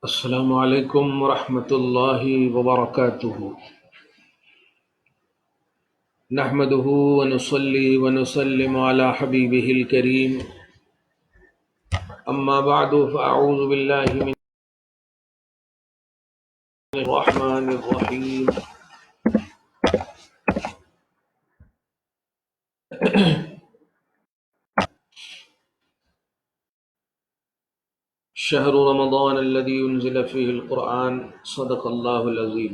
السلام علیکم ورحمۃ اللہ وبرکاتہ۔ نحمده ونصلي ونسلم على حبیبه الکریم، اما بعد فاعوذ باللہ من الرحمن الرحیم۔ شہر رمضان الذي انزل فيه القرآن، صدق اللہ العظیم۔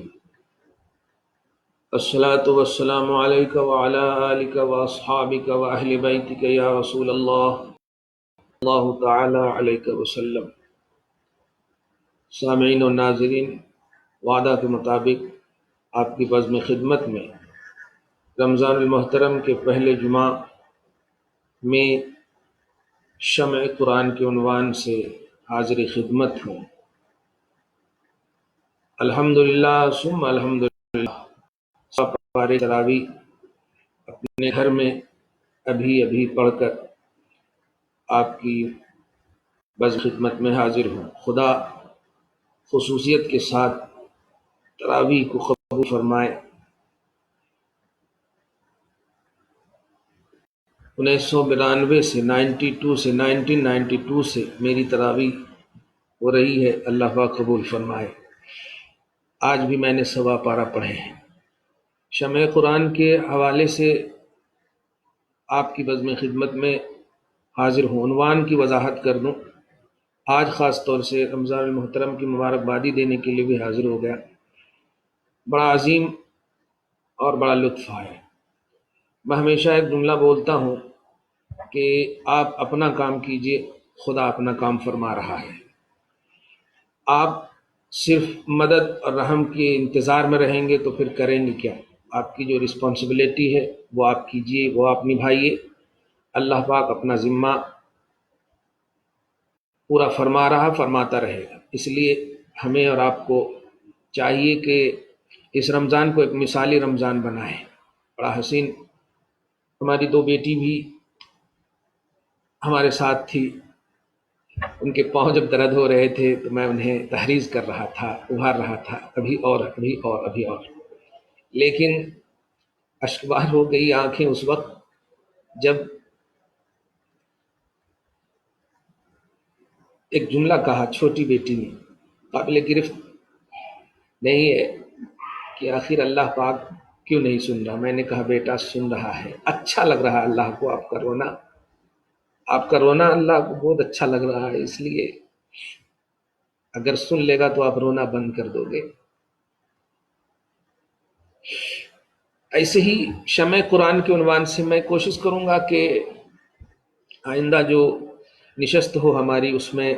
الصلاة والسلام عليك وعلى آلك وأصحابك وأهل بيتك يا رسول اللہ تعالی علیہ وسلم۔ سامعین و ناظرین، وعدہ کے مطابق آپ کی بزم خدمت میں رمضان المحترم کے پہلے جمعہ میں شمع قرآن کے عنوان سے حاضر خدمت ہوں۔ الحمدللہ ثم الحمدللہ، سب پارے تراویح اپنے گھر میں ابھی پڑھ کر آپ کی بزم خدمت میں حاضر ہوں۔ خدا خصوصیت کے ساتھ تراویح کو قبول فرمائے۔ 1992 سے 1992 سے میری تراویح ہو رہی ہے، اللہ پاک قبول فرمائے۔ آج بھی میں نے 1.25 پارہ پڑھے ہیں۔ شمع قرآن کے حوالے سے آپ کی بزم خدمت میں حاضر ہوں۔ عنوان کی وضاحت کر دوں، آج خاص طور سے رمضان المحترم کی مبارکبادی دینے کے لیے بھی حاضر ہو گیا۔ بڑا عظیم اور بڑا لطف آیا۔ میں ہمیشہ ایک جملہ بولتا ہوں کہ آپ اپنا کام کیجئے، خدا اپنا کام فرما رہا ہے۔ آپ صرف مدد اور رحم کے انتظار میں رہیں گے تو پھر کریں گے کیا؟ آپ کی جو رسپانسبلٹی ہے وہ آپ کیجئے، وہ آپ نبھائیے۔ اللہ پاک اپنا ذمہ پورا فرماتا رہے گا۔ اس لیے ہمیں اور آپ کو چاہیے کہ اس رمضان کو ایک مثالی رمضان بنائیں۔ بڑا حسین، ہماری 2 بیٹی بھی ہمارے ساتھ تھی۔ ان کے پاؤں جب درد ہو رہے تھے تو میں انہیں تحریض کر رہا تھا، ابھار رہا تھا، ابھی اور۔ لیکن اشکبار ہو گئی آنکھیں اس وقت جب ایک جملہ کہا چھوٹی بیٹی نے، قابل گرفت نہیں ہے کہ آخر اللہ پاک کیوں نہیں سن رہا۔ میں نے کہا بیٹا سن رہا ہے، اچھا لگ رہا ہے اللہ کو آپ کا رونا اللہ کو بہت اچھا لگ رہا ہے، اس لیے اگر سن لے گا تو آپ رونا بند کر دو گے۔ ایسے ہی شمع قرآن کے عنوان سے میں کوشش کروں گا کہ آئندہ جو نشست ہو ہماری، اس میں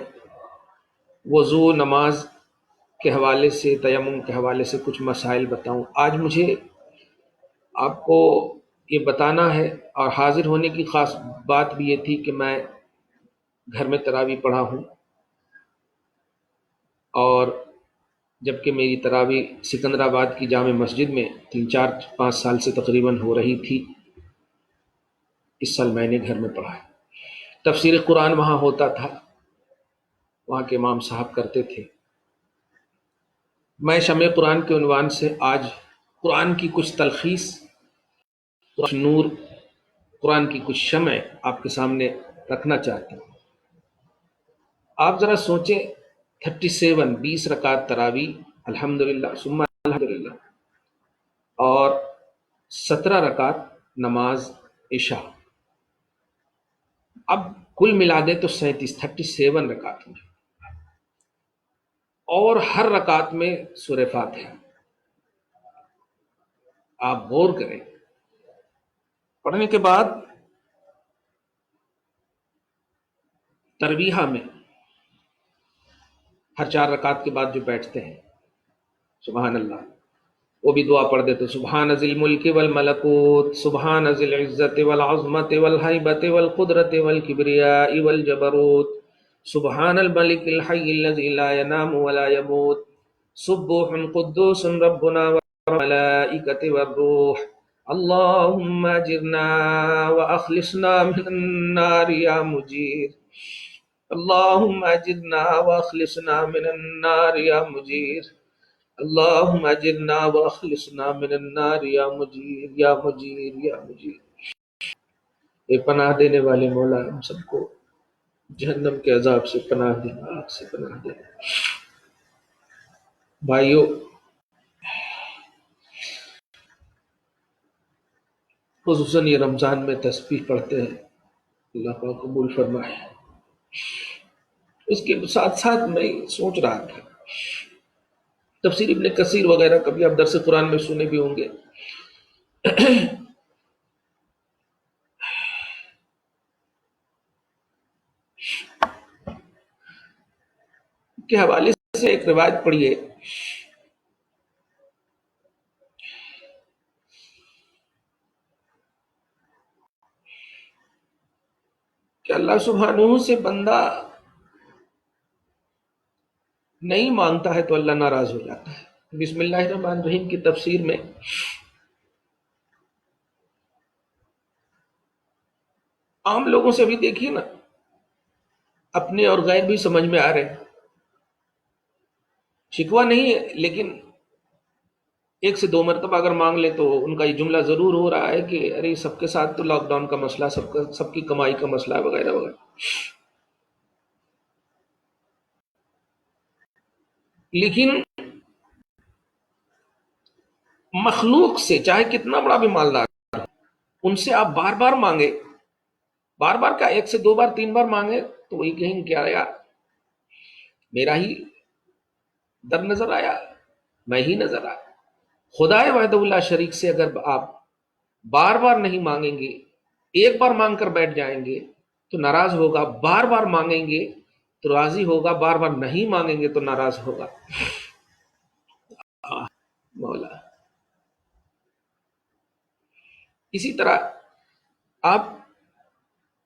وضو، نماز کے حوالے سے، تیمم کے حوالے سے کچھ مسائل بتاؤں۔ آج مجھے آپ کو یہ بتانا ہے، اور حاضر ہونے کی خاص بات بھی یہ تھی کہ میں گھر میں تراویح پڑھا ہوں، اور جبکہ میری تراویح سکندرآباد کی جامع مسجد میں 3-4-5 سال سے تقریباً ہو رہی تھی، اس سال میں نے گھر میں پڑھا ہے۔ تفسیر قرآن وہاں ہوتا تھا، وہاں کے امام صاحب کرتے تھے۔ میں شمع قرآن کے عنوان سے آج قرآن کی کچھ تلخیص، کچھ نور، قرآن کی کچھ شمع آپ کے سامنے رکھنا چاہتا ہوں۔ آپ ذرا سوچیں، 20 رکعت تراویح، الحمدللہ ثم الحمدللہ، اور 17 رکعت نماز عشاء، اب کل ملا دے تو 37 رکعت میں، اور ہر رکعت میں سورہ فاتحہ۔ آپ غور کریں، پڑھنے کے بعد ترویحہ میں ہر 4 رکعت کے بعد جو بیٹھتے ہیں، سبحان اللہ، وہ بھی دعا پڑھ دیتے، سبحان ذی الملک والملکوت، سبحان ذی العزت والعظمت والہیبت والقدرت والکبریاء والجبروت، سبحان الملک الحی الذی لا ینام ولا یموت، سبوح قدوس ربنا والملائکۃ والروح، اللہم اجرنا واخلصنا من النار یا مجیر، اللهم اجرنا واخلصنا من النار یا مجیر، اللهم اجرنا واخلصنا من النار یا مجیر یا مجیر یا مجیر۔ اے پناہ دینے والے مولا، ہم سب کو جہنم کے عذاب سے پناہ دے، آگ سے پناہ دے۔ بھائیو، خصوصاً یہ رمضان میں تسبیح پڑھتے ہیں، اللہ پاک قبول فرمائے۔ اس کے ساتھ ساتھ میں سوچ رہا تھا، تفسیر ابن کثیر وغیرہ کبھی آپ درس قرآن میں سنے بھی ہوں گے، کے حوالے سے ایک روایت پڑھیے کہ اللہ سبحانہ سے بندہ نہیں مانگتا ہے تو اللہ ناراض ہو جاتا ہے۔ بسم اللہ الرحمن الرحیم کی تفسیر میں عام لوگوں سے بھی دیکھیے نا، اپنے اور غیر بھی سمجھ میں آ رہے ہیں، شکوہ نہیں ہے، لیکن ایک سے دو مرتبہ اگر مانگ لے تو ان کا یہ جملہ ضرور ہو رہا ہے کہ ارے سب کے ساتھ تو لاک ڈاؤن کا مسئلہ، سب کی کمائی کا مسئلہ ہے وغیرہ وغیرہ۔ لیکن مخلوق سے چاہے کتنا بڑا بھی مالدار، ان سے آپ بار بار مانگے، بار بار کا ایک سے دو بار تین بار مانگے تو وہی کہیں کیا یار میرا ہی در نظر آیا، میں ہی نظر آیا۔ خدا وحدہ اللہ شریک سے اگر آپ بار بار نہیں مانگیں گے، ایک بار مانگ کر بیٹھ جائیں گے تو ناراض ہوگا، بار بار مانگیں گے تو راضی ہوگا، بار بار نہیں مانگیں گے تو ناراض ہوگا۔ مولا اسی طرح آپ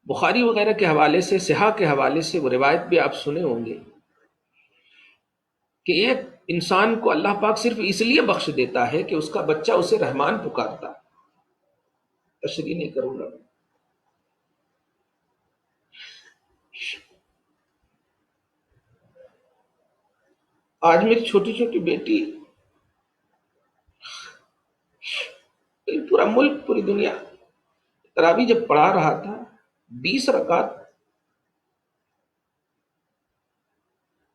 بخاری وغیرہ کے حوالے سے، صحاح کے حوالے سے وہ روایت بھی آپ سنے ہوں گے کہ ایک انسان کو اللہ پاک صرف اس لیے بخش دیتا ہے کہ اس کا بچہ اسے رحمان پکارتا۔ تشریح نہیں کروں گا۔ آج میری چھوٹی چھوٹی بیٹی، پورا ملک پوری دنیا تراویح جب پڑھا رہا تھا 20 رکعت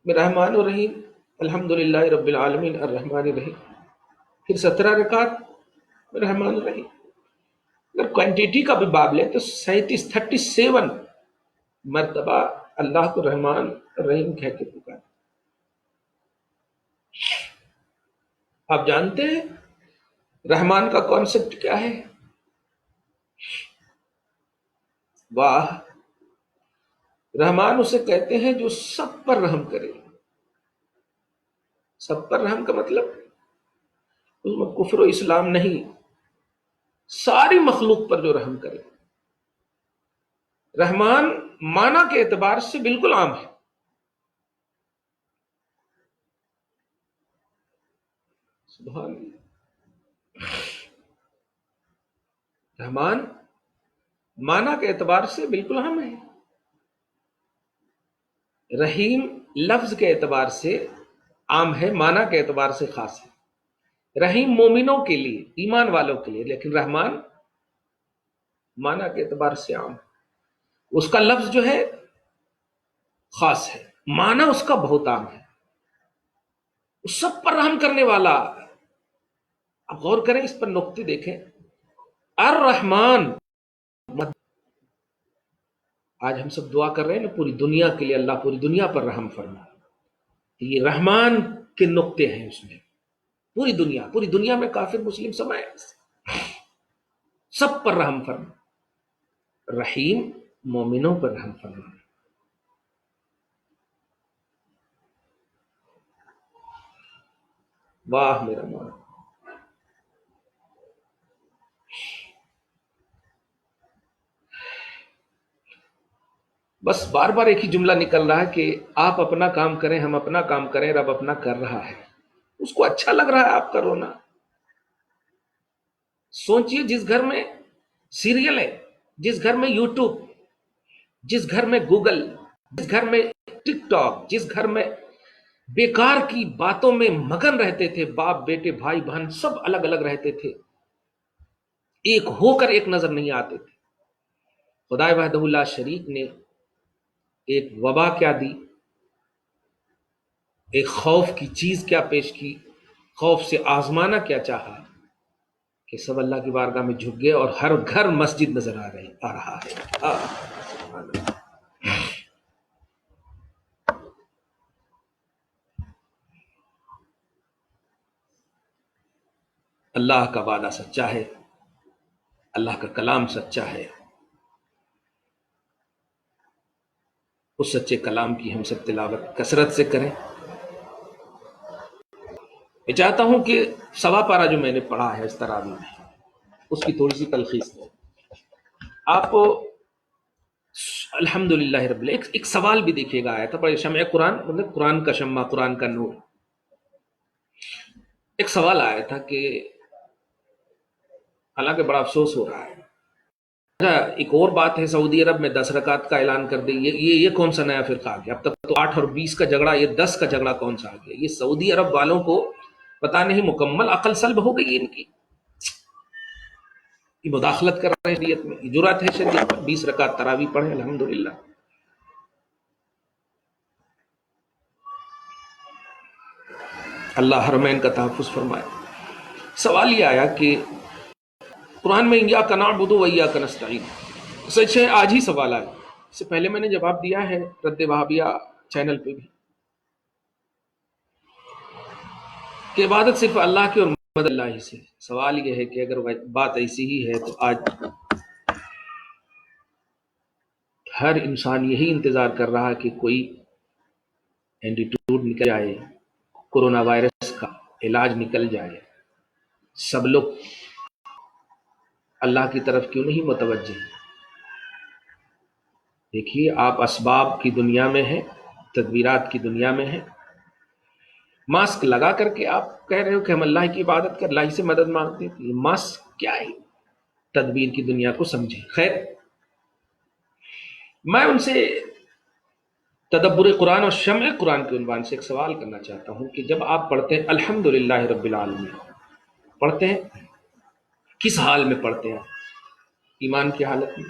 میں رحمان الرحیم الحمدللہ رب العالمین الرحمن الرحیم، پھر 17 رکعت میں رحمان الرحیم۔ اگر کوانٹیٹی کا بھی باب لیں تو 37 مرتبہ اللہ کو رحمان الرحیم کہہ کے پکارا۔ آپ جانتے ہیں رحمان کا کانسیپٹ کیا ہے؟ واہ، رحمان اسے کہتے ہیں جو سب پر رحم کرے۔ سب پر رحم کا مطلب اس میں کفر و اسلام نہیں، ساری مخلوق پر جو رحم کرے۔ رحمان معنی کے اعتبار سے بالکل عام ہے، سبحان اللہ۔ رحمان معنی کے اعتبار سے بالکل عام ہے، رحیم لفظ کے اعتبار سے عام ہے، معنی کے اعتبار سے خاص ہے۔ رحیم مومنوں کے لیے، ایمان والوں کے لیے، لیکن رحمان معنی کے اعتبار سے عام ہے۔ اس کا لفظ جو ہے خاص ہے، معنی اس کا بہت عام ہے، سب پر رحم کرنے والا۔ اب غور کریں، اس پر نقطے دیکھیں۔ الرحمن، آج ہم سب دعا کر رہے ہیں نا پوری دنیا کے لیے، اللہ پوری دنیا پر رحم فرما، یہ رحمان کے نقطے ہیں اس میں۔ پوری دنیا میں کافر مسلم سب ہیں، سب پر رحم فرما۔ رحیم مومنوں پر رحم فرما۔ واہ میرا مولا۔ بس بار بار ایک ہی جملہ نکل رہا ہے کہ آپ اپنا کام کریں، ہم اپنا کام کریں، رب اپنا کر رہا ہے۔ اس کو اچھا لگ رہا ہے آپ کا رونا۔ سوچئے جس گھر میں سیریل ہے، جس گھر میں یوٹیوب، جس گھر میں گوگل، جس گھر میں ٹک ٹاک، جس گھر میں بیکار کی باتوں میں مگن رہتے تھے، باپ بیٹے بھائی بہن سب الگ الگ رہتے تھے، ایک ہو کر ایک نظر نہیں آتے تھے، خدائے وحدہ لا شریک نے ایک وبا کیا دی، ایک خوف کی چیز کیا پیش کی، خوف سے آزمانا کیا چاہا کہ سب اللہ کی بارگاہ میں جھک گئے اور ہر گھر مسجد نظر آ رہا ہے۔ اللہ کا وعدہ سچا ہے، اللہ کا کلام سچا ہے، اس سچے کلام کی ہم سب تلاوت کثرت سے کریں۔ میں چاہتا ہوں کہ سوا پارہ جو میں نے پڑھا ہے اس تراویح میں، اس کی تھوڑی سی تلخیص ہے۔ آپ الحمدللہ رب ایک سوال بھی دیکھیے گا آیا تھا، بڑے شمع قرآن، مطلب قرآن کا شمع، قرآن کا نور۔ ایک سوال آیا تھا کہ حالانکہ بڑا افسوس ہو رہا ہے، ایک اور بات ہے سعودی عرب میں 10 رکعت کا اعلان کر دیں، یہ کون سا نیا فرقہ آ گیا؟ اب تک تو 8 اور 20 کا جھگڑا، یہ 10 کا جھگڑا کون سا آ گیا؟ یہ سعودی عرب والوں کو پتہ نہیں مکمل عقل سلب ہو گئی ان کی، یہ مداخلت کر رہے ہیں شریعت میں، یہ جرأت ہے شریعت میں۔ 20 رکعت تراویح پڑھیں الحمدللہ۔ اللہ حرمین کا تحفظ فرمائے۔ سوال یہ آیا کہ قرآن میں ایاک نعبد و ایاک نستعین، سچ ہے آج ہی سوال آیا، اس سے پہلے میں نے جواب دیا ہے رد وہابیہ چینل پہ بھی، کہ عبادت صرف اللہ کی اور مدد اللہ ہی سے۔ سوال یہ ہے کہ اگر بات ایسی ہی ہے تو آج ہر انسان یہی انتظار کر رہا کہ کوئی اینٹیٹیوڈ نکل جائے، کورونا وائرس کا علاج نکل جائے، سب لوگ اللہ کی طرف کیوں نہیں متوجہ؟ دیکھیے آپ اسباب کی دنیا میں ہیں، تدبیرات کی دنیا میں ہیں، ماسک لگا کر کے آپ کہہ رہے ہو کہ ہم اللہ کی عبادت کر، اللہ سے مدد مانگتے ہیں، یہ ماسک کیا ہے؟ تدبیر کی دنیا کو سمجھیں۔ خیر، میں ان سے تدبر قرآن اور شمع قرآن کے عنوان سے ایک سوال کرنا چاہتا ہوں کہ جب آپ پڑھتے ہیں الحمدللہ رب العالمین، پڑھتے ہیں کس حال میں پڑھتے ہیں؟ ایمان کی حالت میں۔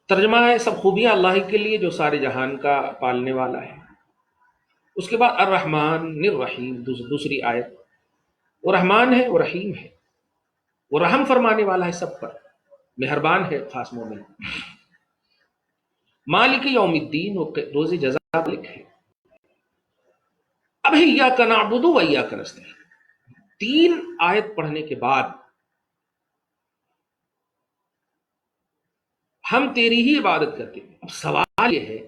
ترجمہ ہے سب خوبیاں اللہ ہی کے لیے جو سارے جہان کا پالنے والا ہے۔ اس کے بعد الرحمن الرحیم، دوسری آیت، وہ رحمان ہے، وہ رحیم ہے، وہ رحم فرمانے والا ہے سب پر، مہربان ہے خاص مومن۔ مالک یوم الدین، وہ روز جزا مالک ہے۔ اب ایاک نعبد و ایاک نستعین، 3 آیت پڑھنے کے بعد ہم تیری ہی عبادت کرتے ہیں۔ اب سوال یہ ہے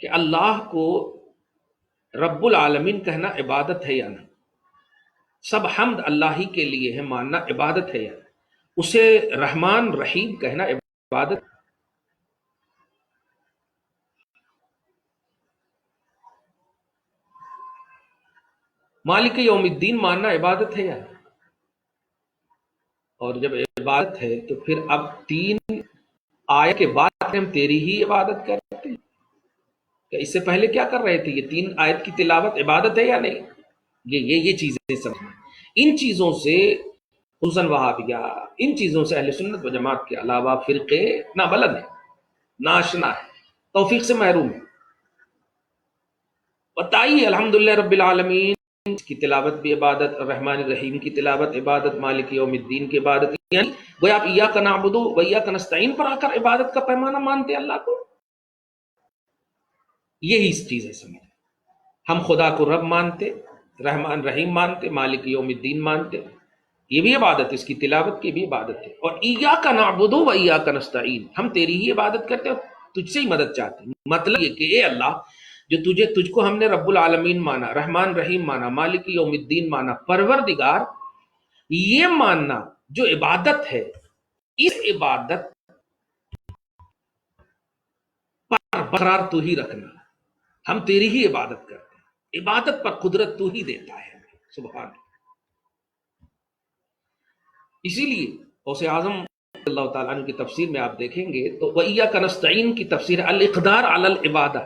کہ اللہ کو رب العالمین کہنا عبادت ہے یا نہیں؟ سب حمد اللہ ہی کے لیے ہے، ماننا عبادت ہے یا نہیں؟ اسے رحمان رحیم کہنا عبادت؟ مالک یوم الدین ماننا عبادت ہے یا نہیں؟ اور جب عبادت ہے تو پھر اب 3 آیت کے بعد ہم تیری ہی عبادت کرتے ہیں، کہ اس سے پہلے کیا کر رہے تھے؟ یہ 3 آیت کی تلاوت عبادت ہے یا نہیں؟ یہ چیزیں سمجھنا۔ ان چیزوں سے خصوصاً وہابیہ، ان چیزوں سے اہل سنت و جماعت کے علاوہ فرقے نابلد ہیں، ناشنا ہے، توفیق سے محروم ہے۔ بتائیے الحمدللہ رب العالمین کی تلاوت بھی عبادت، الرحمن الرحیم کی تلاوت عبادت، مالک یوم الدین کی عبادت، یعنی وہ آپ ایاک نعبد و ایاک نستعین پر آ کر عبادت کا پیمانہ مانتے ہیں اللہ کو؟ یہی چیز ہے سمجھ۔ ہم خدا کو رب مانتے، رحمان رحیم مانتے، مالک یوم الدین مانتے، یہ بھی عبادت، اس کی تلاوت کی بھی عبادت ہے۔ اور ایاک نعبد و ایاک نستعین، ہم تیری ہی عبادت کرتے ہیں، تجھ سے ہی مدد چاہتے ہیں۔ مطلب یہ کہ اے اللہ، جو تجھ کو ہم نے رب العالمین مانا، رحمان رحیم مانا، مالک یوم الدین مانا، پروردگار، یہ ماننا جو عبادت ہے، اس عبادت پر برقرار تو ہی رکھنا۔ ہم تیری ہی عبادت کرتے ہیں، عبادت پر قدرت تو ہی دیتا ہے، سبحان اللہ۔ اسی لیے غوث اعظم اللہ تعالیٰ عنہ کی تفسیر میں آپ دیکھیں گے تو وَإِيَّاكَ نَسْتَعِينُ کی تفسیر الاقدار علی العبادہ،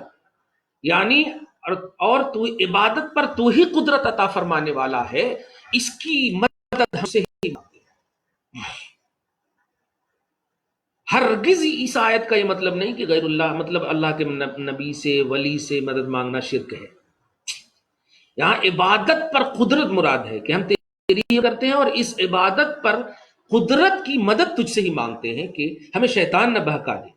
یعنی اور تو عبادت پر تو ہی قدرت عطا فرمانے والا ہے، اس کی مدد ہم سے ہی مانگتے ہیں۔ ہرگز اس آیت کا یہ مطلب نہیں کہ غیر اللہ مطلب اللہ کے نبی سے ولی سے مدد مانگنا شرک ہے۔ یہاں عبادت پر قدرت مراد ہے کہ ہم تیری کرتے ہیں اور اس عبادت پر قدرت کی مدد تجھ سے ہی مانگتے ہیں کہ ہمیں شیطان نہ بہکا دے،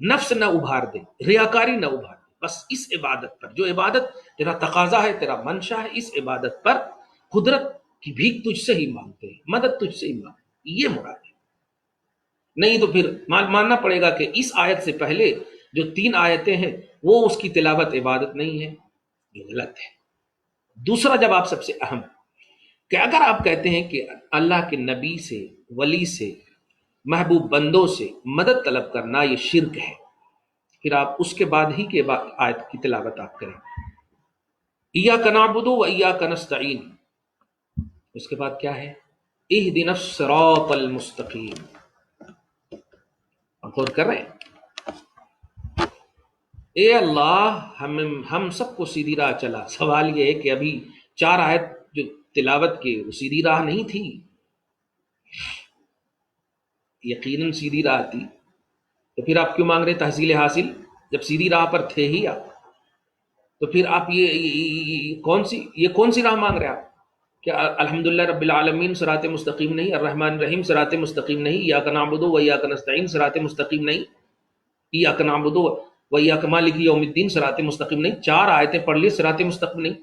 نفس نہ ابھار دے، ریاکاری نہ ابھار دے، بس اس عبادت پر جو عبادت تیرا تقاضا ہے، تیرا منشا ہے، اس عبادت پر قدرت کی بھیک تجھ سے ہی مانگتے ہیں، مدد تجھ سے ہی مانگتے ہیں، یہ مراد ہے۔ نہیں تو پھر ماننا پڑے گا کہ اس آیت سے پہلے جو 3 آیتیں ہیں وہ اس کی تلاوت عبادت نہیں ہے، جو غلط ہے۔ دوسرا جواب سب سے اہم کہ اگر آپ کہتے ہیں کہ اللہ کے نبی سے ولی سے محبوب بندوں سے مدد طلب کرنا یہ شرک ہے، پھر آپ اس کے بعد ہی کے بعد آیت کی تلاوت آپ کریں، ایاک نعبد و ایاک نستعین، اس کے بعد کیا ہے؟ اہدنا الصراط المستقیم۔ غور کر رہے ہیں؟ اے اللہ ہم سب کو سیدھی راہ چلا۔ سوال یہ ہے کہ ابھی 4 آیت جو تلاوت کے وہ سیدھی راہ نہیں تھی، یقیناً سیدھی راہ تھی، تو پھر آپ کیوں مانگ رہے تحصیل حاصل جب سیدھی راہ پر تھے ہی آپ؟ تو پھر آپ یہ کون سی راہ مانگ رہے آپ؟ کیا الحمدللہ رب العالمین صراط مستقیم نہیں، الرحمن الرحیم صراط مستقیم نہیں، ایاک نعبد و ایاک نستعین صراط مستقیم نہیں، ایاک نعبد و ایاک مالک یوم الدین صراط مستقیم نہیں؟ 4 آیتیں پڑھ لی صراط مستقیم نہیں،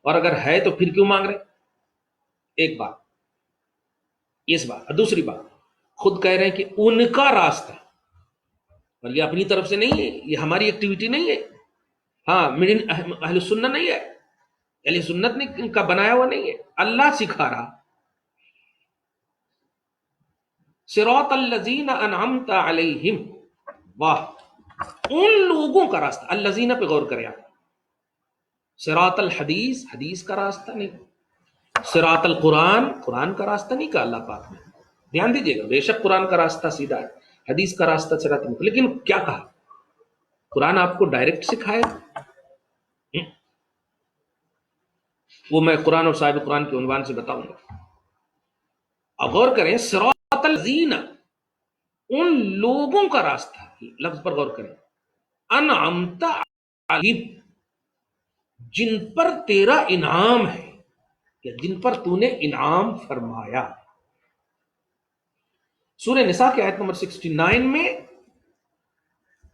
اور اگر ہے تو پھر کیوں مانگ رہے؟ ایک بات اس بات، اور دوسری بات خود کہہ رہے ہیں کہ ان کا راستہ، اور یہ اپنی طرف سے نہیں ہے، یہ ہماری ایکٹیویٹی نہیں ہے، ہاں اہل سنت نہیں ہے، اہل سنت نے کا بنایا ہوا نہیں ہے، اللہ سکھا رہا۔ صراط الذین انعمت علیہم، واہ، ان لوگوں کا راستہ، الذین پہ غور کریں آپ، صراط الحدیث، حدیث کا راستہ نہیں، صراط القرآن، قرآن کا راستہ نہیں کہا اللہ پاک نے، دھیان دیجئے گا، بے شک قرآن کا راستہ سیدھا ہے، حدیث کا راستہ صراط مستقیم، لیکن کیا کہا؟ قرآن آپ کو ڈائریکٹ سکھائے، وہ میں قرآن اور صاحب قرآن کے عنوان سے بتاؤں گا۔ اب غور کریں، صراط الذین، ان لوگوں کا راستہ، لفظ پر غور کریں، انعمت علیہم، جن پر تیرا انعام ہے یا جن پر تو نے انعام فرمایا۔ سورہ نساء کی آیت نمبر 69 میں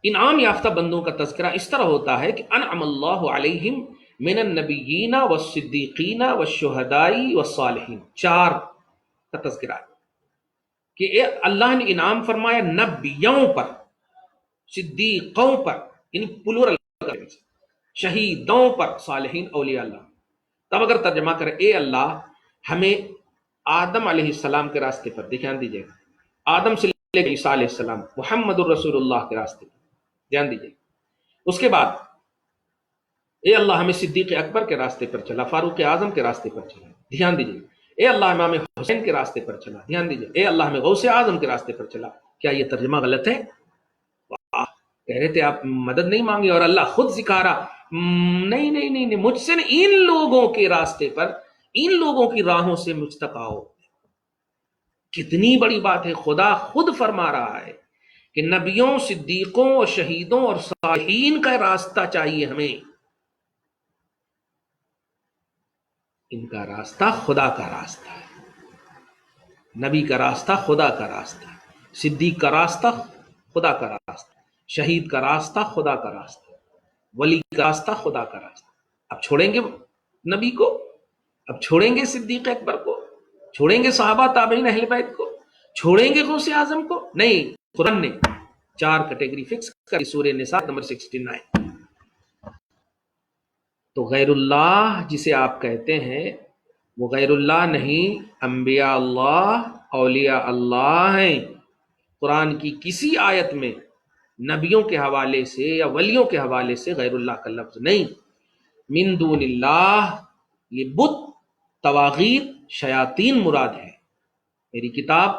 انعام یافتہ بندوں کا تذکرہ اس طرح ہوتا ہے کہ انعم اللہ علیہم من النبیین والصدیقین والشہداء والصالحین، 4 کا تذکرہ ہے کہ اللہ نے انعام فرمایا نبیوں پر، صدیقوں پر، یعنی پلورل، شہیدوں پر، صالحین اولیاء اللہ۔ تب اگر ترجمہ کرے، اے اللہ ہمیں آدم علیہ السلام کے راستے پر، دھیان دیجیے گا، آدم سے لے کے عیسیٰ علیہ السلام محمد الرسول اللہ کے راستے پر، دھیان دیجیے، اس کے بعد اے اللہ ہمیں صدیق اکبر کے راستے پر چلا، فاروق اعظم کے راستے پر چلا، دھیان دیجیے، اے اللہ امام حسین کے راستے پر چلا، دھیان دیجیے، اے اللہ ہمیں غوث اعظم کے راستے پر چلا۔ کیا یہ ترجمہ غلط ہے؟ کہہ رہے تھے آپ مدد نہیں مانگے اور اللہ خود سکھا رہا، نہیں نہیں نہیں نہیں، مجھ سے نہیں، ان لوگوں کے راستے پر، ان لوگوں کی راہوں سے مجھ تک آؤ۔ کتنی بڑی بات ہے، خدا خود فرما رہا ہے کہ نبیوں، صدیقوں اور شہیدوں اور صالحین کا راستہ چاہیے ہمیں، ان کا راستہ خدا کا راستہ ہے، نبی کا راستہ خدا کا راستہ ہے، صدیق کا راستہ خدا کا راستہ، شہید کا راستہ خدا کا راستہ، ولی کا راستہ خدا کا راستہ۔ اب چھوڑیں گے نبی کو؟ اب چھوڑیں گے صدیق اکبر کو؟ چھوڑیں گے صحابہ تابعین اہل بیت کو؟ چھوڑیں گے غوث اعظم کو؟ نہیں، قرآن نے 4 کیٹیگری فکس کر سورہ نساء نمبر 69۔ تو غیر اللہ جسے آپ کہتے ہیں وہ غیر اللہ نہیں، انبیاء اللہ، اولیاء اللہ ہیں۔ قرآن کی کسی آیت میں نبیوں کے حوالے سے یا ولیوں کے حوالے سے غیر اللہ کا لفظ نہیں۔ من دون اللہ، یہ بت، تواغیت، شیاطین مراد ہے۔ میری کتاب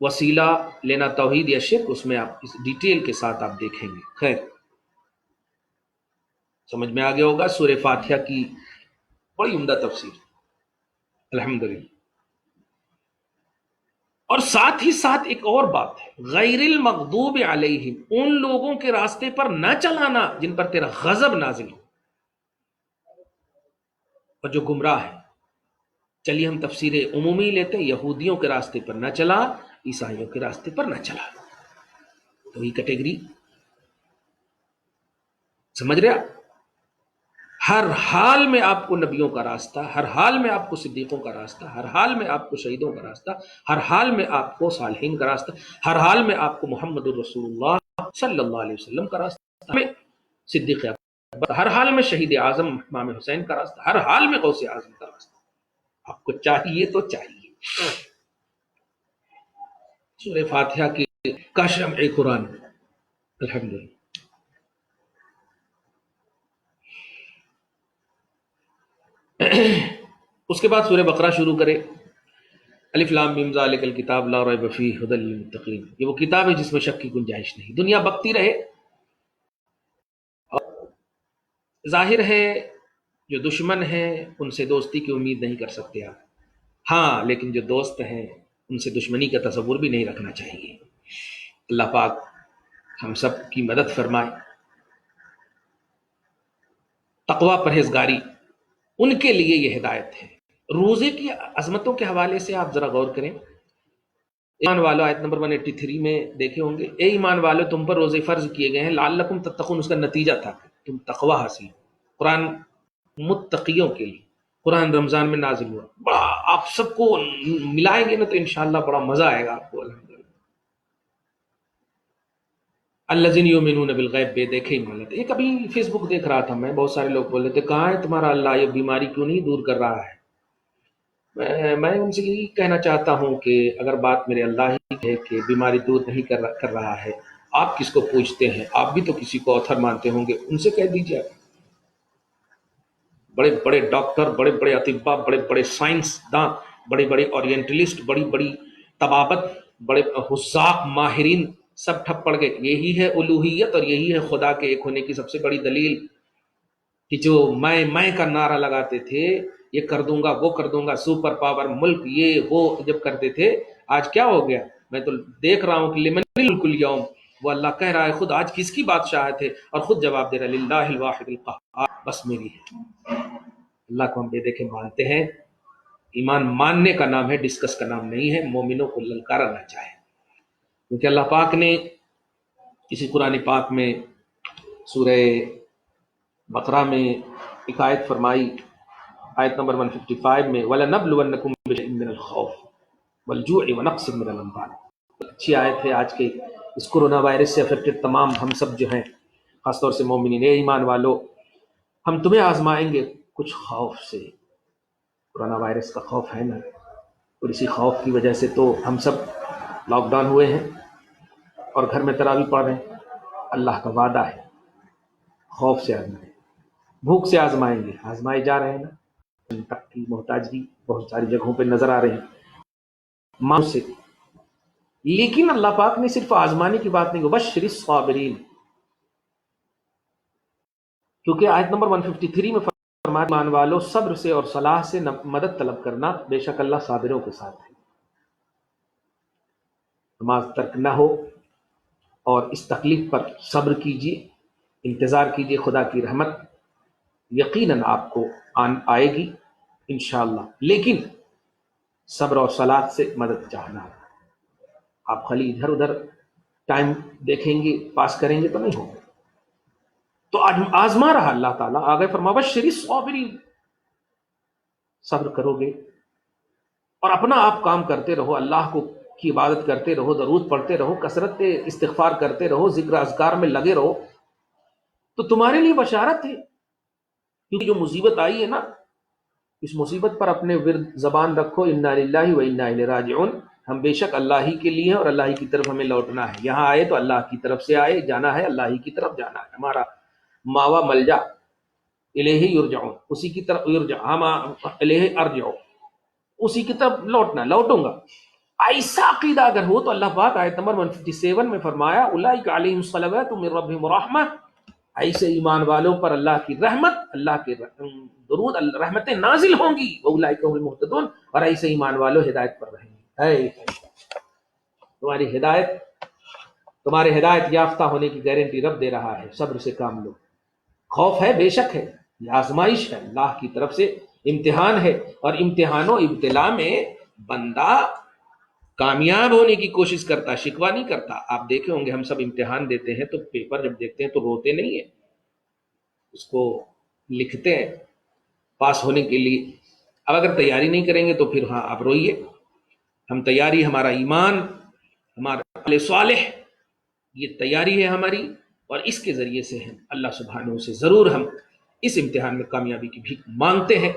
وسیلہ لینا توحید یا شرک، اس میں آپ اس ڈیٹیل کے ساتھ آپ دیکھیں گے. خیر، سمجھ میں آ گیا ہوگا. سورہ فاتحہ کی بڑی عمدہ تفسیر الحمدللہ. اور ساتھ ہی ساتھ ایک اور بات ہے، غیر المغضوب علیہم، ان لوگوں کے راستے پر نہ چلانا جن پر تیرا غضب نازل ہو اور جو گمراہ ہے. چلیے ہم تفسیر عمومی لیتے ہیں، یہودیوں کے راستے پر نہ چلا، عیسائیوں کے راستے پر نہ چلا. تو یہ کیٹیگری سمجھ رہے آپ؟ ہر حال میں آپ کو نبیوں کا راستہ، ہر حال میں آپ کو صدیقوں کا راستہ، ہر حال میں آپ کو شہیدوں کا راستہ، ہر حال میں آپ کو صالحین کا راستہ، ہر حال میں آپ کو محمد الرسول اللہ صلی اللہ علیہ وسلم کا راستہ، میں صدیق اکبر، ہر حال میں شہید اعظم امام حسین کا راستہ، ہر حال میں غوث اعظم کا راستہ. آپ کو چاہیے تو چاہیے. سورہ فاتحہ کی کا شمع قرآن الحمدللہ. اس کے بعد سورہ بقرہ شروع کرے. الف لام میم ذالک الکتاب لا ریب فیہ ھدی للمتقین، یہ وہ کتاب ہے جس میں شک کی گنجائش نہیں. دنیا بکتی رہے، ظاہر ہے جو دشمن ہیں ان سے دوستی کی امید نہیں کر سکتے آپ. ہاں لیکن جو دوست ہیں ان سے دشمنی کا تصور بھی نہیں رکھنا چاہیے. اللہ پاک ہم سب کی مدد فرمائے. تقوی پرہیزگاری ان کے لیے یہ ہدایت ہے. روزے کی عظمتوں کے حوالے سے آپ ذرا غور کریں. ایمان والو آیت نمبر 183 میں دیکھے ہوں گے، اے ایمان والو تم پر روزے فرض کیے گئے ہیں لعلکم تتقون، اس کا نتیجہ تھا کہ تم تقوی حاصل. قرآن متقیوں کے لیے قرآن رمضان میں نازل ہوا. بڑا آپ سب کو ملائیں گے نا تو انشاءاللہ بڑا مزہ آئے گا آپ کو. الحمدللہ الذین یؤمنون بالغیب، بے دیکھے ایمان لاتے. یہ کبھی فیس بک دیکھ رہا تھا میں، بہت سارے لوگ بول رہے تھے کہاں ہے تمہارا اللہ، یہ بیماری کیوں نہیں دور کر رہا ہے. میں ان سے یہی کہنا چاہتا ہوں کہ اگر بات میرے اللہ ہی ہے کہ بیماری دور نہیں کر رہا ہے، آپ کس کو پوچھتے ہیں؟ آپ بھی تو کسی کو اوتھر مانتے ہوں گے، ان سے کہہ دیجیے. بڑے بڑے ڈاکٹر، بڑے بڑے اطباء، بڑے بڑے سائنس داں، بڑے بڑے اورینٹلسٹ، بڑی بڑی طبابت، بڑے حذاق ماہرین سب ٹھپ پڑ گئے. یہی ہے الوہیت اور یہی ہے خدا کے ایک ہونے کی سب سے بڑی دلیل کہ جو میں کا نعرہ لگاتے تھے، یہ کر دوں گا وہ کر دوں گا، سپر پاور ملک یہ وہ جب کرتے تھے، آج کیا ہو گیا؟ میں تو دیکھ رہا ہوں کہ لمن الملک اليوم، وہ اللہ کہہ رہا ہے خود آج کس کی بادشاہت ہے، اور خود جواب دے رہا ہے للہ الواحد القہار، بس میری ہے. اللہ کو ہم بے دیکھے مانتے ہیں. ایمان ماننے کا نام ہے، ڈسکس کا نام نہیں ہے. مومنوں کو للکارا نہ چاہے، کیونکہ اللہ پاک نے کسی قرآن پاک میں سورہ بقرہ میں ایک آیت فرمائی، آیت نمبر 155 میں وَلَنَبْلُوَنَّكُمْ بِشَيْءٍ مِّنَ الْخَوْفِ وَالْجُوعِ وَنَقْصٍ مِّنَ الْأَمْوَالِ. اچھی آیت ہے. آج کے اس کرونا وائرس سے افیکٹڈ تمام ہم سب جو ہیں، خاص طور سے مومنین، اے ایمان والو ہم تمہیں آزمائیں گے کچھ خوف سے. کرونا وائرس کا خوف ہے نا، اور اسی خوف کی وجہ سے تو ہم سب لاک ڈاؤن ہوئے ہیں اور گھر میں تراویح پڑھ رہے ہیں. اللہ کا وعدہ ہے خوف سے آزمائیں، بھوک سے آزمائیں گے، آزمائے جا رہے ہیں نا. تک کی محتاجگی بہت ساری جگہوں پہ نظر آ رہی ہے ماں سے. لیکن اللہ پاک نے صرف آزمانے کی بات نہیں، وبشر الصابرین، کیونکہ آیت نمبر 153 میں فرمایا ایمان والو صبر سے اور صلاح سے مدد طلب کرنا، بے شک اللہ صابروں کے ساتھ ہے. نماز ترک نہ ہو اور اس تکلیف پر صبر کیجیے، انتظار کیجیے خدا کی رحمت یقیناً آپ کو آئے گی انشاءاللہ. لیکن صبر اور صلاح سے مدد چاہنا. آپ خالی ادھر ادھر ٹائم دیکھیں گے، پاس کریں گے تو نہیں ہوگا. تو آج آزما رہا اللہ تعالیٰ، آگے فرمایا بشر الصابرین، صبر کرو گے اور اپنا آپ کام کرتے رہو، اللہ کو کی عبادت کرتے رہو، درود پڑھتے رہو، کثرت استغفار کرتے رہو، ذکر اذکار میں لگے رہو، تو تمہارے لیے بشارت ہے. کیونکہ جو مصیبت آئی ہے نا، اس مصیبت پر اپنے ورد زبان رکھو، انا للہ و انا الیہ راجعون، ہم بے شک اللہ ہی کے لیے ہیں اور اللہ ہی کی طرف ہمیں لوٹنا ہے. یہاں آئے تو اللہ کی طرف سے آئے، جانا ہے اللہ ہی کی طرف جانا ہے. ہمارا ماوا ملجا الیہ یرجعون، اسی کی طرف یرجع، ہم الیہ ارجعو، اسی کی طرف لوٹنا، لوٹوں گا. ایسا عقیدہ اگر ہو تو اللہ پاک آیت نمبر 157 میں فرمایا اولئک علیہم صلوات من ربہم رحمہ، ایسے ایمان والوں پر اللہ کی رحمت، اللہ کے درود، رحمتیں نازل ہوں گی، اولئک هم المہتدون، اور ایسے ایمان والوں ہدایت پر رہیں گے۔ تمہارے ہدایت یافتہ ہونے کی گارنٹی رب دے رہا ہے، صبر سے کام لو۔ خوف ہے، بے شک ہے، یہ آزمائش ہے، اللہ کی طرف سے امتحان ہے، اور امتحان و ابتلا میں بندہ کامیاب ہونے کی کوشش کرتا، شکوہ نہیں کرتا۔ آپ دیکھے ہوں گے ہم سب امتحان دیتے ہیں تو پیپر جب دیکھتے ہیں تو روتے نہیں ہیں، اس کو لکھتے ہیں پاس ہونے کے لیے۔ اب اگر تیاری نہیں کریں گے تو پھر ہاں آپ روئیے۔ ہم تیاری، ہمارا ایمان، ہمارا عمل صالح، یہ تیاری ہے ہماری، اور اس کے ذریعے سے ہم اللہ سبحانہ سے ضرور ہم اس امتحان میں کامیابی کی بھیک مانگتے ہیں۔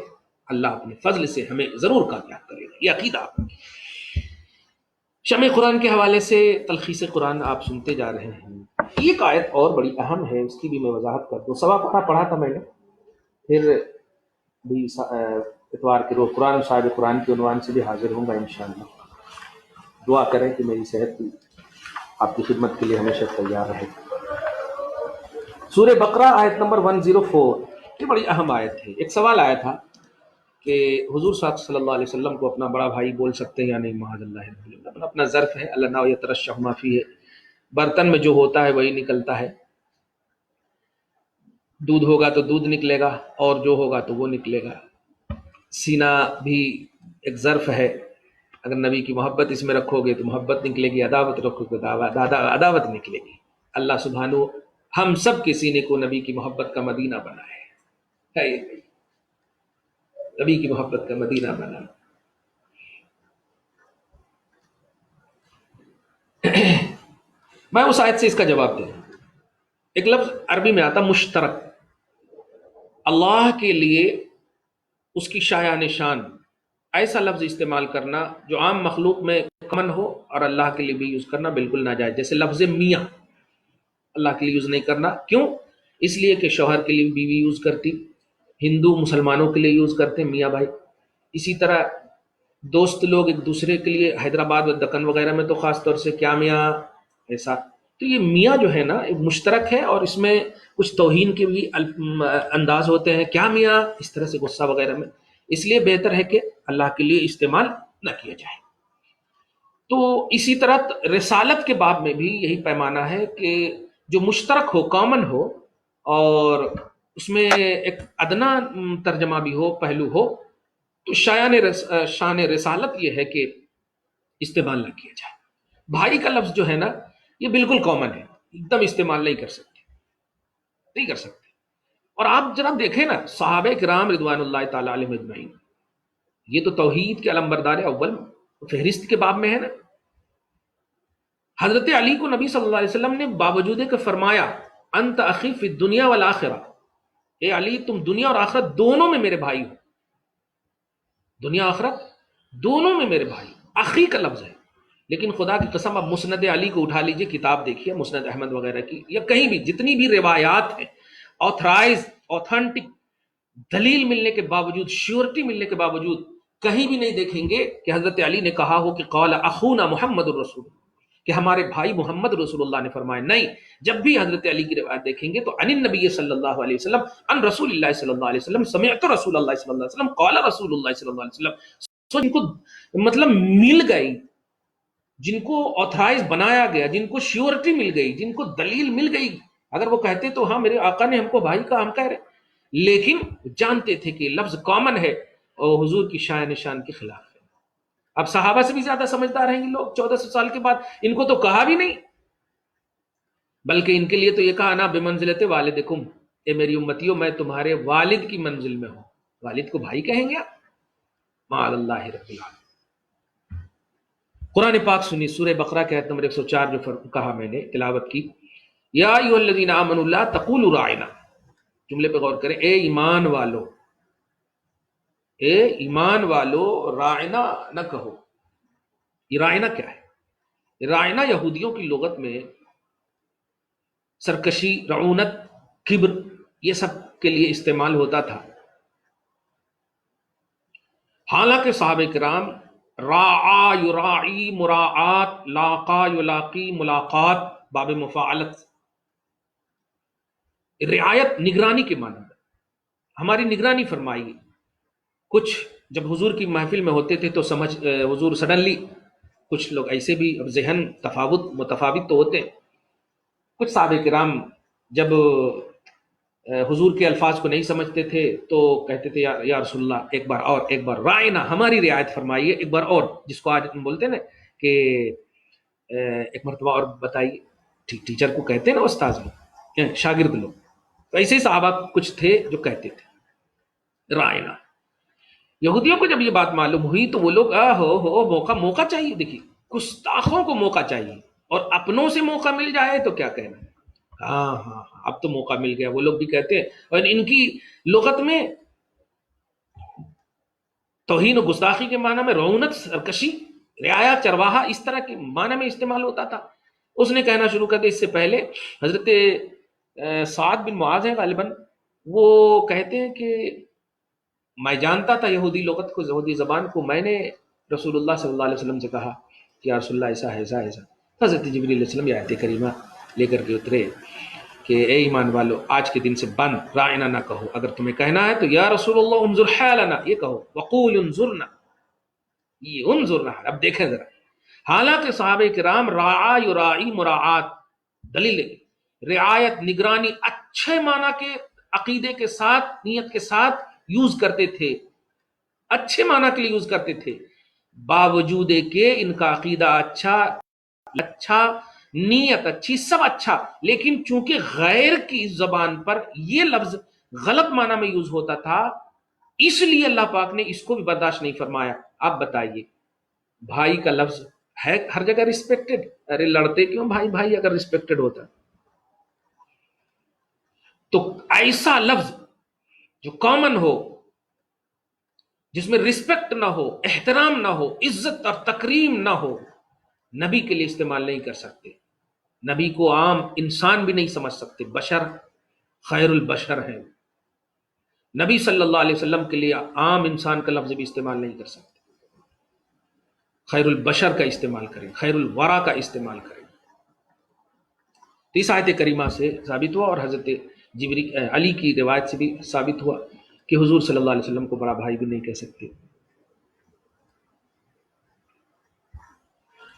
اللہ اپنے فضل سے ہمیں ضرور کامیاب کرے گا، یہ عقیدہ۔ شمع قرآن کے حوالے سے تلخیص قرآن آپ سنتے جا رہے ہیں۔ ایک آیت اور بڑی اہم ہے، اس کی بھی میں وضاحت کر دوں۔ سوا پڑھا تھا میں نے، پھر بھی اتوار کے روز قرآن صاحب قرآن کے عنوان سے بھی حاضر ہوں گا انشاءاللہ۔ دعا کریں کہ میری صحت بھی آپ کی خدمت کے لیے ہمیشہ تیار رہے۔ سورہ بقرہ آیت نمبر 104، یہ بڑی اہم آیت ہے۔ ایک سوال آیا تھا کہ حضور صلی اللہ علیہ وسلم کو اپنا بڑا بھائی بول سکتے ہیں یا نہیں؟ معاذ اللہ، اپنا ظرف ہے، اللہ نہ یترشح ما فیہ، برتن میں جو ہوتا ہے وہی نکلتا ہے۔ دودھ ہوگا تو دودھ نکلے گا، اور جو ہوگا تو وہ نکلے گا۔ سینہ بھی ایک ظرف ہے، اگر نبی کی محبت اس میں رکھو گے تو محبت نکلے گی، عداوت رکھو گے تو عداوت نکلے گی۔ اللہ سبحانہ ہم سب کے سینے کو نبی کی محبت کا مدینہ بنائے، نبی کی محبت کا مدینہ بنا۔ میں اس آیت سے اس کا جواب دوں۔ ایک لفظ عربی میں آتا مشترک، اللہ کے لیے اس کی شایع نشان، ایسا لفظ استعمال کرنا جو عام مخلوق میں کامن ہو اور اللہ کے لیے بھی یوز کرنا بالکل ناجائز۔ جیسے لفظ میاں اللہ کے لیے یوز نہیں کرنا، کیوں؟ اس لیے کہ شوہر کے لیے بیوی یوز کرتی، ہندو مسلمانوں کے لیے یوز کرتے میاں بھائی۔ اسی طرح دوست لوگ ایک دوسرے کے لیے حیدرآباد و دکن وغیرہ میں تو خاص طور سے کیا میاں، ایسا۔ تو یہ میاں جو ہے نا ایک مشترک ہے، اور اس میں کچھ توہین کے بھی انداز ہوتے ہیں، کیا میاں، اس طرح سے غصہ وغیرہ میں، اس لیے بہتر ہے کہ اللہ کے لیے استعمال نہ کیا جائے۔ تو اسی طرح رسالت کے باب میں بھی یہی پیمانہ ہے کہ جو مشترک ہو، کامن ہو، اور اس میں ایک ادنا ترجمہ بھی ہو، پہلو ہو، تو شان رسالت یہ ہے کہ استعمال نہ کیا جائے۔ بھائی کا لفظ جو ہے نا یہ بالکل کامن ہے، ایک دم استعمال نہیں کر سکتے۔ اور آپ جناب دیکھیں نا صحابہ کرام رضوان اللہ تعالی علیہم اجمعین، یہ تو توحید کے علمبردار اول فہرست کے باب میں ہے نا۔ حضرت علی کو نبی صلی اللہ علیہ وسلم نے باوجود کہ فرمایا انت اخی فی الدنیا والآخرہ، اے علی تم دنیا اور آخرت دونوں میں میرے بھائی ہو، دنیا آخرت دونوں میں میرے بھائی، اخی کا لفظ ہے۔ لیکن خدا کی قسم، اب مسند علی کو اٹھا لیجئے، کتاب دیکھیے مسند احمد وغیرہ کی، یا کہیں بھی جتنی بھی روایات ہیں آتھرائز اوتھنٹک دلیل ملنے کے باوجود، شیورٹی ملنے کے باوجود، کہیں بھی نہیں دیکھیں گے کہ حضرت علی نے کہا ہو کہ قال اخونا محمد الرسول، کہ ہمارے بھائی محمد رسول اللہ نے فرمایا۔ نہیں، جب بھی حضرت علی کی روایت دیکھیں گے تو عن النبی صلی اللہ علیہ وسلم، عن رسول اللہ صلی اللہ علیہ وسلم، سمعت رسول اللہ صلی اللہ علیہ وسلم، قال رسول اللہ صلی اللہ علیہ وسلم۔ سو جن کو مطلب مل گئی، جن کو آتھرائز بنایا گیا، جن کو شیورٹی مل گئی، جن کو دلیل مل گئی، اگر وہ کہتے تو ہاں میرے آقا نے ہم کو بھائی کا، ہم کہہ رہے، لیکن جانتے تھے کہ لفظ کامن ہے اور حضور کی شایع نشان کے خلاف ہے۔ اب صحابہ سے بھی زیادہ سمجھدار ہیں یہ لوگ، 1400 سال کے بعد ان کو تو کہا بھی نہیں، بلکہ ان کے لیے تو یہ کہا نا بمنزلت والدکم، اے میری امتیوں میں تمہارے والد کی منزل میں ہوں۔ والد کو بھائی کہیں گے؟ معاذ اللہ رب العالمین۔ قرآن پاک سنی سورہ بقرہ کے آیت نمبر 104 جو کہا میں نے تلاوت کی، یا ایھا الذین آمنوا لا تقولوا راعنا، جملے پہ غور کریں، اے ایمان والو، اے ایمان والو راعنا نہ کہو۔ یہ راعنا کیا ہے؟ راعنا یہودیوں کی لغت میں سرکشی، رعونت، کبر، یہ سب کے لیے استعمال ہوتا تھا۔ حالانکہ صحابہ کرام راعا یراعی مراعات، لاقا یلاقی ملاقات، باب مفاعلت. رعایت نگرانی کے معنی میں، ہماری نگرانی فرمائی. کچھ جب حضور کی محفل میں ہوتے تھے تو حضور سڈنلی، کچھ لوگ ایسے بھی اب ذہن متفاوت تو ہوتے ہیں، کچھ صحابہ کرام جب حضور کے الفاظ کو نہیں سمجھتے تھے تو کہتے تھے یا رسول اللہ ایک بار رائنا، ہماری رعایت فرمائیے ایک بار اور، جس کو آج ہم بولتے ہیں نا کہ ایک مرتبہ اور بتائیے. ٹیچر کو کہتے ہیں نا استاذ میں، شاگرد لوگ، تو ایسے ہی صحابہ کچھ تھے جو کہتے تھے رائنا. یہودیوں کو جب یہ بات معلوم ہوئی تو وہ لوگ موقع چاہیے. دیکھیے گستاخوں کو موقع چاہیے، اور اپنوں سے موقع مل جائے تو کیا کہنا. ہاں اب تو موقع مل گیا، وہ لوگ بھی کہتے ہیں. اور ان کی لغت میں توہین و گستاخی کے معنی میں رعونت، سرکشی، رعایا، چرواہا، اس طرح کے معنی میں استعمال ہوتا تھا. اس نے کہنا شروع کر دیا. اس سے پہلے حضرت سعد بن معاذ ہیں غالباً، وہ کہتے ہیں کہ میں جانتا تھا یہودی لغت کو، یہودی زبان کو. میں نے رسول اللہ صلی اللہ علیہ وسلم سے کہا کہ یا رسول اللہ ایسا ہے ایسا ایسا. حضرت جبریل علیہ السلام یہ آیت کریمہ لے کر کے اترے کہ اے ایمان والو، آج کے دن سے بند رائنا نہ کہو. اگر تمہیں کہنا ہے تو یا رسول اللہ انظر حالنا یہ کہو، وقول انظرنا، یہ انظرنا. اب دیکھیں ذرا، حالانکہ صحابہ کرام راعا یراعی مراعات، دلیل رعایت، نگرانی اچھے معنی کے عقیدے کے ساتھ، نیت کے ساتھ یوز کرتے تھے، اچھے معنی کے لیے یوز کرتے تھے، باوجود کہ ان کا عقیدہ اچھا، نیت اچھی، سب اچھا، لیکن چونکہ غیر کی زبان پر یہ لفظ غلط معنی میں یوز ہوتا تھا، اس لیے اللہ پاک نے اس کو بھی برداشت نہیں فرمایا. آپ بتائیے، بھائی کا لفظ ہے ہر جگہ ریسپیکٹڈ، ارے لڑتے کیوں بھائی اگر ریسپیکٹڈ ہوتا تو ایسا لفظ جو کامن ہو، جس میں رسپیکٹ نہ ہو، احترام نہ ہو، عزت اور تکریم نہ ہو، نبی کے لیے استعمال نہیں کر سکتے. نبی کو عام انسان بھی نہیں سمجھ سکتے، بشر، خیر البشر ہیں. نبی صلی اللہ علیہ وسلم کے لیے عام انسان کا لفظ بھی استعمال نہیں کر سکتے. خیر البشر کا استعمال کریں، خیر الورا کا استعمال کریں. تو اس آیت کریمہ سے ثابت ہوا، اور حضرت علی کی روایت سے بھی ثابت ہوا کہ حضور صلی اللہ علیہ وسلم کو بڑا بھائی بھی نہیں کہہ سکتے.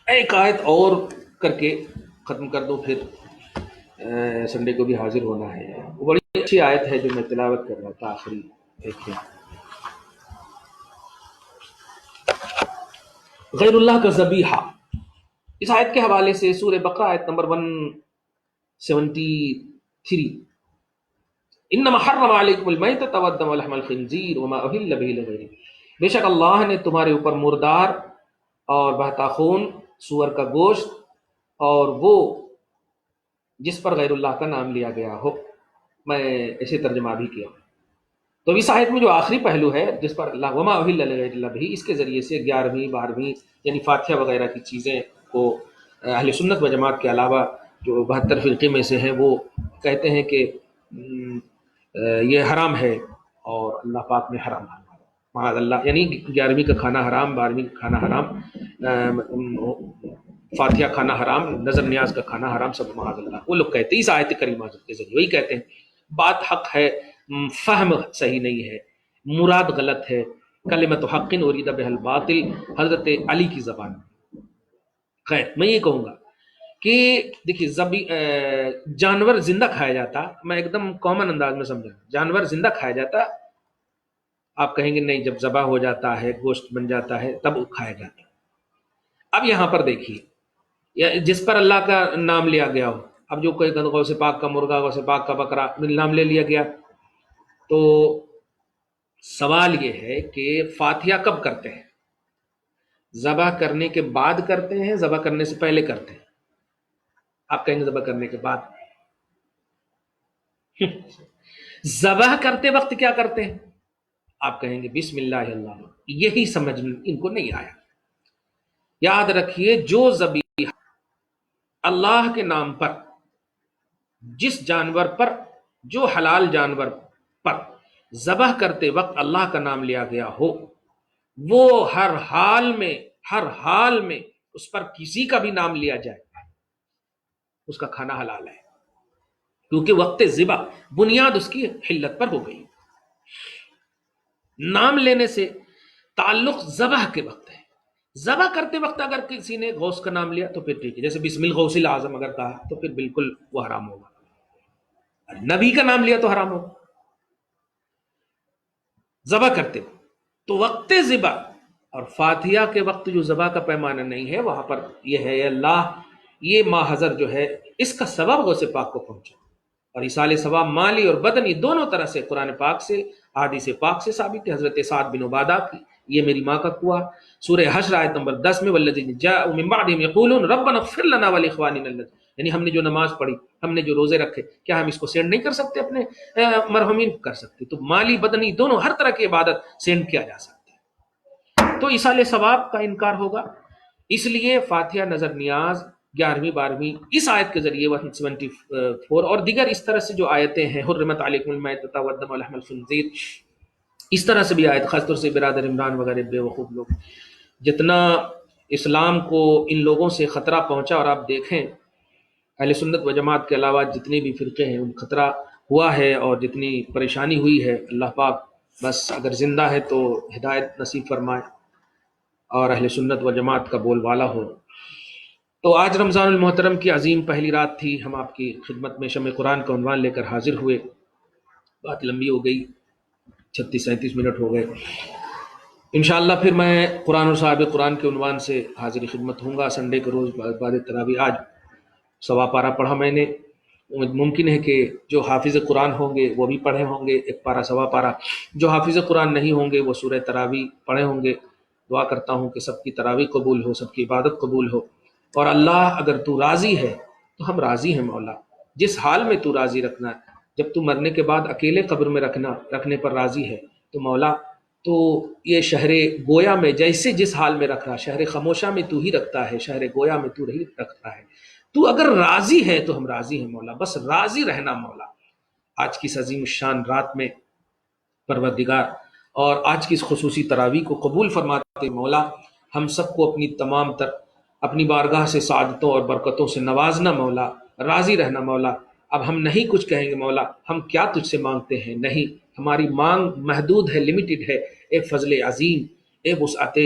ایک آیت اور کر کے ختم کر دو، پھر سنڈے کو بھی حاضر ہونا ہے. وہ بڑی اچھی آیت ہے جو میں تلاوت کر رہا تھا آخری. دیکھیں، غیر اللہ کا ذبیحہ. اس آیت کے حوالے سے سورہ بقرہ آیت نمبر 173، انما حرم علیکم المیتۃ والدم ولحم الخنزیر وما اہل به لغیر، بے شک اللہ نے تمہارے اوپر مردار اور بہتا خون، سور کا گوشت، اور وہ جس پر غیر اللہ کا نام لیا گیا ہو. میں ایسے ترجمہ بھی کیا. تو اس آیت میں جو آخری پہلو ہے جس پر اللہ وما اہل لغیر اللہ بھی، اس کے ذریعے سے 11ویں 12ویں یعنی فاتحہ وغیرہ کی چیزیں کو اہل سنت و جماعت کے علاوہ جو 72 فرقے میں سے ہیں وہ کہتے ہیں کہ یہ حرام ہے، اور اللہ پاک نے حرام فرمایا. معاذ اللہ، یعنی 11ویں کا کھانا حرام، 12ویں کا کھانا حرام، فاتحہ کھانا حرام، نظر نیاز کا کھانا حرام، سب معاذ اللہ. وہ لوگ کہتے ہیں اس آیت کریمہ کے ذریعے وہی کہتے ہیں. بات حق ہے، فہم صحیح نہیں ہے، مراد غلط ہے. کلمۃ حق ارید بہ الباطل، حضرت علی کی زبان. خیر، میں یہ کہوں گا کہ دیکھیے جانور زندہ کھایا جاتا، میں ایک دم کامن انداز میں سمجھا، جانور زندہ کھایا جاتا، آپ کہیں گے نہیں، جب ذبح ہو جاتا ہے، گوشت بن جاتا ہے، تب کھایا جاتا. اب یہاں پر دیکھیے، جس پر اللہ کا نام لیا گیا ہو، اب جو کوئی غوث پاک کا مرغا، غوث پاک کا بکرا نام لے لیا گیا، تو سوال یہ ہے کہ فاتحہ کب کرتے ہیں؟ ذبح کرنے کے بعد کرتے ہیں، ذبح کرنے سے پہلے کرتے ہیں؟ آپ کہیں گے ذبح کرنے کے بعد. ذبح کرتے وقت کیا کرتے ہیں؟ آپ کہیں گے بسم اللہ اللہ. یہی سمجھ ان کو نہیں آیا. یاد رکھیے، جو ذبیحہ اللہ کے نام پر، جس جانور پر، جو حلال جانور پر ذبح کرتے وقت اللہ کا نام لیا گیا ہو، وہ ہر حال میں ہر حال میں اس پر کسی کا بھی نام لیا جائے اس کا کھانا حلال ہے، کیونکہ وقت ذبح بنیاد اس کی حلت پر ہو گئی۔ نام لینے سے تعلق ذبح کے وقت ہے، ذبح کرتے وقت اگر کسی نے غوث کا نام لیا تو پھر ٹھیک ہے، جیسے بسم الغوث الاعظم اگر کہا تو پھر بالکل وہ حرام ہوگا، نبی کا نام لیا تو حرام ہوگا ذبح کرتے وقت۔ تو وقت ذبح اور فاتحہ کے وقت جو ذبح کا پیمانہ نہیں ہے، وہاں پر یہ ہے اللہ یہ ماحضر جو ہے اس کا ثواب غوث پاک کو پہنچا، اور ایصال ثواب مالی اور بدنی دونوں طرح سے قرآن پاک سے حدیث پاک سے ثابت ہے۔ حضرت سعد بن عبادہ کی یہ میری ماں کا کنواں، سورہ حشر آیت نمبر 10 میں والذین جاءوا من بعدهم یقولون ربنا اغفر لنا ولاخواننا الذین، یعنی ہم نے جو نماز پڑھی، ہم نے جو روزے رکھے، کیا ہم اس کو سینڈ نہیں کر سکتے اپنے مرحومین؟ کر سکتے۔ تو مالی بدنی دونوں ہر طرح کی عبادت سینڈ کیا جا سکتا ہے، تو ایصال ثواب کا انکار ہوگا۔ اس لیے فاتحہ نظر نیاز 11ویں 12ویں اس آیت کے ذریعے 174 اور دیگر اس طرح سے جو آیتیں ہیں، حرمت علیکم المیتۃ والدم ولحم الخنزیر، اس طرح سے بھی آیت، خاص طور سے برادر عمران وغیرہ بے وقوف لوگ، جتنا اسلام کو ان لوگوں سے خطرہ پہنچا، اور آپ دیکھیں اہل سنت و جماعت کے علاوہ جتنے بھی فرقے ہیں ان خطرہ ہوا ہے اور جتنی پریشانی ہوئی ہے، اللہ پاک بس اگر زندہ ہے تو ہدایت نصیب فرمائے اور اہل سنت و جماعت کا بول والا ہو۔ تو آج رمضان المحترم کی عظیم پہلی رات تھی، ہم آپ کی خدمت میں شمع قرآن کا عنوان لے کر حاضر ہوئے، بات لمبی ہو گئی، 36-37 منٹ ہو گئے۔ انشاءاللہ پھر میں قرآن اور صاحب قرآن کے عنوان سے حاضر خدمت ہوں گا سنڈے کے روز بعد تراویح۔ آج سوا پارہ پڑھا میں نے، ممکن ہے کہ جو حافظ قرآن ہوں گے وہ بھی پڑھے ہوں گے ایک پارہ سوا پارہ، جو حافظ قرآن نہیں ہوں گے وہ سورہ تراویح پڑھے ہوں گے۔ دعا کرتا ہوں کہ سب کی تراویح قبول ہو، سب کی عبادت قبول ہو، اور اللہ اگر تو راضی ہے تو ہم راضی ہیں مولا، جس حال میں تو راضی رکھنا ہے، جب تو مرنے کے بعد اکیلے قبر میں رکھنے پر راضی ہے تو مولا تو یہ شہر گویا میں جیسے جس حال میں رکھ رہا، شہر خاموشہ میں تو ہی رکھتا ہے، شہر گویا میں تو ہی رکھتا ہے، تو اگر راضی ہے تو ہم راضی ہیں مولا، بس راضی رہنا مولا۔ آج کی اس عظیم الشان رات میں پروردگار اور آج کی اس خصوصی تراویح کو قبول فرماتے مولا، ہم سب کو اپنی تمام تر اپنی بارگاہ سے سعادتوں اور برکتوں سے نوازنا مولا، راضی رہنا مولا۔ اب ہم نہیں کچھ کہیں گے مولا، ہم کیا تجھ سے مانگتے ہیں، نہیں، ہماری مانگ محدود ہے، لمیٹڈ ہے۔ اے فضل عظیم، اے وسعت،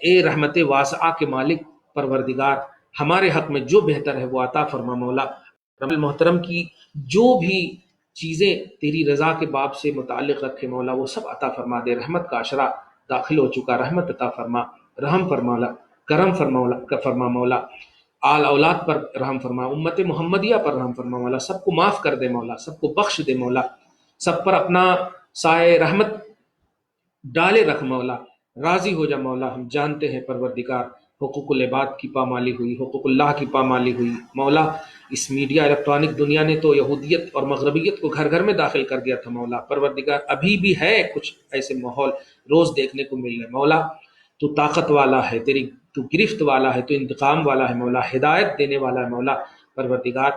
اے رحمت واسعہ کے مالک پروردگار، ہمارے حق میں جو بہتر ہے وہ عطا فرما مولا۔ رمضان المحترم کی جو بھی چیزیں تیری رضا کے باب سے متعلق رکھے مولا وہ سب عطا فرما دے۔ رحمت کا عشرہ داخل ہو چکا، رحمت عطا فرما، رحم فرما، کرم فرما مولا، آل اولاد پر رحم فرما، امت محمدیہ پر رحم فرما مولا، سب کو معاف کر دے مولا، سب کو بخش دے مولا، سب پر اپنا سائے رحمت ڈالے رکھ مولا، راضی ہو جا مولا۔ ہم جانتے ہیں پروردگار حقوق العباد کی پامالی ہوئی، حقوق اللہ کی پامالی ہوئی مولا، اس میڈیا الیکٹرانک دنیا نے تو یہودیت اور مغربیت کو گھر گھر میں داخل کر دیا تھا مولا، پروردگار ابھی بھی ہے کچھ ایسے ماحول روز دیکھنے کو مل رہے مولا، تو طاقت والا ہے، تو گرفت والا ہے، تو انتقام والا ہے مولا، ہدایت دینے والا ہے مولا، پروردگار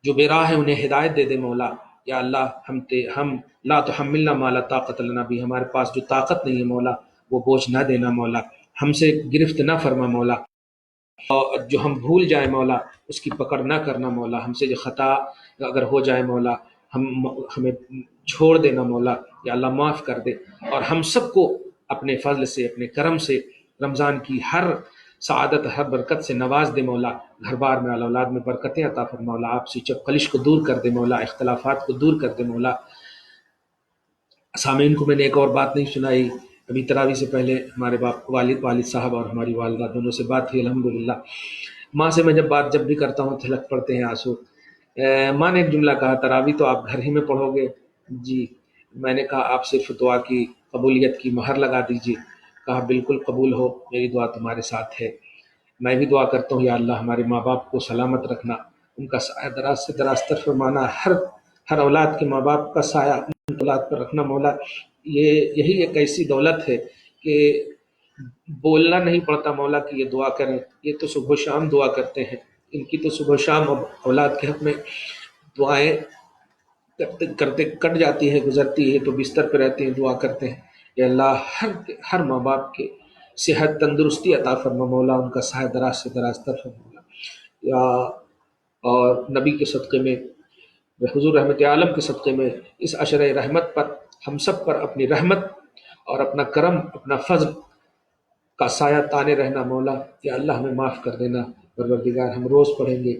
جو بے راہ ہے انہیں ہدایت دے دے مولا۔ یا اللہ ہم لا تحملنا ما لا طاقت لنا بھی، ہمارے پاس جو طاقت نہیں ہے مولا وہ بوجھ نہ دینا مولا، ہم سے گرفت نہ فرما مولا، اور جو ہم بھول جائیں مولا اس کی پکڑ نہ کرنا مولا، ہم سے جو خطا اگر ہو جائے مولا ہمیں چھوڑ دینا مولا، یا اللہ معاف کر دے، اور ہم سب کو اپنے فضل سے اپنے کرم سے رمضان کی ہر سعادت ہر برکت سے نواز دے مولا، گھر بار میں اولاد میں برکتیں عطا فرما مولا، آپ سے چپ کلش کو دور کر دے مولا، اختلافات کو دور کر دے مولا۔ سامعین کو میں نے ایک اور بات نہیں سنائی، ابھی تراویح سے پہلے ہمارے والد صاحب اور ہماری والدہ دونوں سے بات ہوئی الحمدللہ۔ ماں سے میں جب بھی کرتا ہوں تھلک پڑتے ہیں آنسو۔ ماں نے ایک جملہ کہا، تراویح تو آپ گھر ہی میں پڑھو گے؟ جی، میں نے کہا آپ صرف دعا کی قبولیت کی مہر لگا دیجیے۔ کہا بالکل قبول ہو، میری دعا تمہارے ساتھ ہے۔ میں بھی دعا کرتا ہوں یا اللہ ہمارے ماں باپ کو سلامت رکھنا، ان کا سایہ دراز سے دراز تر فرمانا، ہر اولاد کے ماں باپ کا سایہ ان اولاد پر رکھنا مولا۔ یہی ایک ایسی دولت ہے کہ بولنا نہیں پڑتا مولا کہ یہ دعا کریں، یہ تو صبح و شام دعا کرتے ہیں، ان کی تو صبح و شام اب اولاد کے حق میں دعائیں کرتے کٹ جاتی ہے، گزرتی ہے تو بستر پہ رہتے ہیں دعا کرتے ہیں، یا اللہ ہر ماں باپ کے صحت تندرستی عطا فرما مولا، ان کا سایہ دراز سے دراز تر فرما مولا یا، اور نبی کے صدقے میں، حضور رحمت عالم کے صدقے میں اس عشر رحمت پر ہم سب پر اپنی رحمت اور اپنا کرم، اپنا فضل کا سایہ تانے رہنا مولا، یا اللہ ہمیں معاف کر دینا پروردگار۔ ہم روز پڑھیں گے،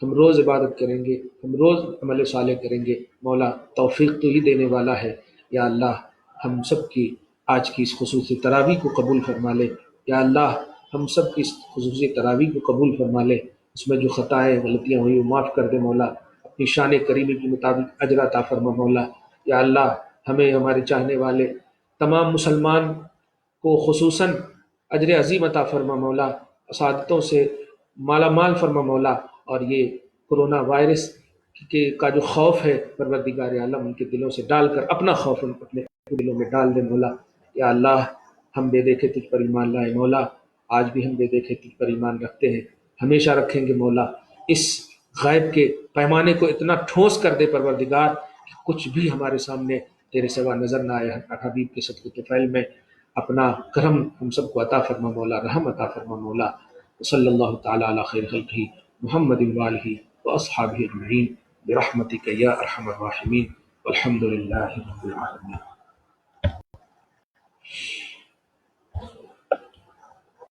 ہم روز عبادت کریں گے، ہم روز عمل صالح کریں گے مولا، توفیق تو ہی دینے والا ہے یا اللہ۔ ہم سب کی آج کی اس خصوصی تراویح کو قبول فرما لے یا اللہ، ہم سب کی اس خصوصی تراویح کو قبول فرما لے، اس میں جو خطائیں غلطیاں ہوئی وہ معاف کر دے مولا، اپنی شان کریمی کے مطابق اجر عطا فرما مولا یا اللہ۔ ہمیں ہمارے چاہنے والے تمام مسلمان کو خصوصاً اجر عظیم عطا فرما مولا، سعادتوں سے مالا مال فرما مولا، اور یہ کرونا وائرس کا جو خوف ہے پروردگار عالم ان کے دلوں سے ڈال کر اپنا خوف ان اپنے دلوں میں ڈال دے مولا یا اللہ۔ ہم بے دیکھے تجھ پر ایمان لائے مولا، آج بھی ہم بے دیکھے تجھ پر ایمان رکھتے ہیں، ہمیشہ رکھیں گے مولا۔ اس غیب کے پیمانے کو اتنا ٹھوس کر دے پروردگار کہ کچھ بھی ہمارے سامنے تیرے سوا نظر نہ آئے۔ حبیب کے صدقے طفیل میں اپنا کرم ہم سب کو عطا فرما مولا، رحم عطا فرما مولا۔ صلی اللہ تعالی علی خیر خلقہ محمد وآلہ واصحابہ اجمعین برحمتک یا ارحم الراحمین والحمد للہ رب العالمین۔